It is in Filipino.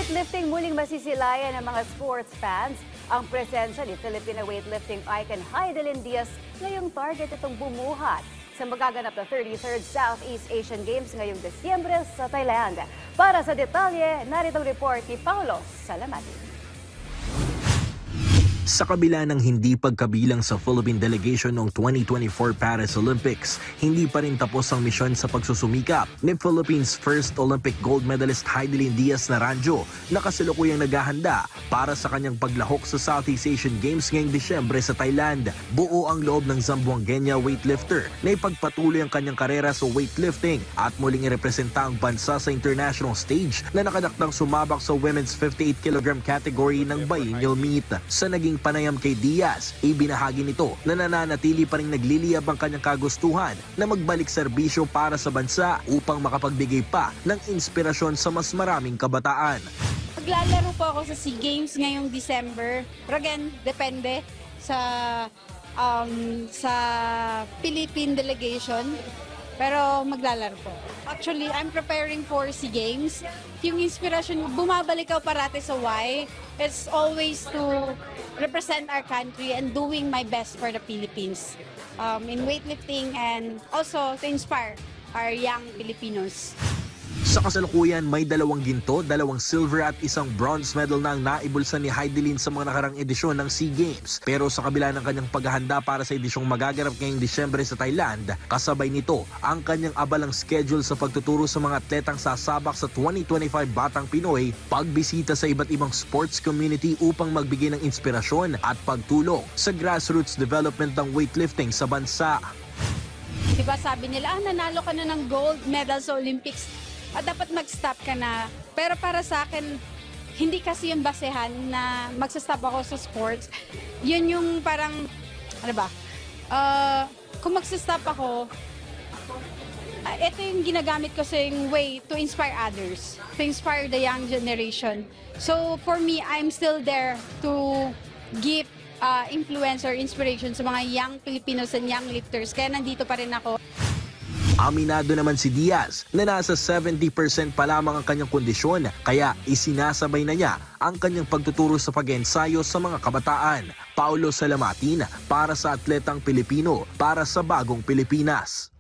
weightlifting, muling masisilayan ng mga sports fans ang presensya ni Filipino weightlifting icon Heidelin Diaz ngayong target itong bumuhat sa magaganap na 33rd Southeast Asian Games ngayong Desyembre sa Thailand. Para sa detalye, narito ang report ni Paulo Salamati. Sa kabila ng hindi pagkabilang sa Philippine delegation noong 2024 Paris Olympics, hindi pa rin tapos ang misyon sa pagsusumikap ni Philippines' first Olympic gold medalist Heidelin Diaz Naranjo na kasalukuyang naghahanda para sa kanyang paglahok sa Southeast Asian Games ngayong Disyembre sa Thailand. Buo ang loob ng Zamboangueña weightlifter na ipagpatuloy ang kanyang karera sa weightlifting at muling irepresenta ang bansa sa international stage na nakadaktang sumabak sa women's 58 kg category ng biennial meet. Sa naging panayam kay Diaz, ibinahagi nito na nananatili pa rin nagliliyab ang kanyang kagustuhan na magbalik serbisyo para sa bansa upang makapagbigay pa ng inspirasyon sa mas maraming kabataan. Maglalaro po ako sa SEA Games ngayong December. Pero again, depende sa Philippine delegation. Pero maglalaro po. Actually, I'm preparing for SEA Games. Yung inspiration, bumabalik ako parati sa why. It's always to represent our country and doing my best for the Philippines in weightlifting and also to inspire our young Filipinos. Sa kasalukuyan, may 2 ginto, 2 silver at 1 bronze medal na ang naibulsa ni Heidelin sa mga nakarang edisyon ng SEA Games. Pero sa kabila ng kanyang paghahanda para sa edisyong magaganap ngayong Disyembre sa Thailand, kasabay nito ang kanyang abalang schedule sa pagtuturo sa mga atletang sasabak sa 2025 Batang Pinoy, pagbisita sa iba't ibang sports community upang magbigay ng inspirasyon at pagtulong sa grassroots development ng weightlifting sa bansa. Diba sabi nila, nanalo ka na ng gold medal sa Olympics. Dapat mag-stop ka na. Pero para sa akin, hindi kasi yung basehan na mag-stop ako sa sports. Yun yung parang, kung mag-stop ako, ito yung ginagamit ko sa yung way to inspire others, to inspire the young generation. So for me, I'm still there to give influence or inspiration sa mga young Filipinos and young lifters. Kaya nandito pa rin ako. Aminado naman si Diaz na nasa 70% pa lamang ang kanyang kondisyon, kaya isinasabay na niya ang kanyang pagtuturo sa pag-ensayo sa mga kabataan. Paulo Salamati para sa Atletang Pilipino, para sa Bagong Pilipinas.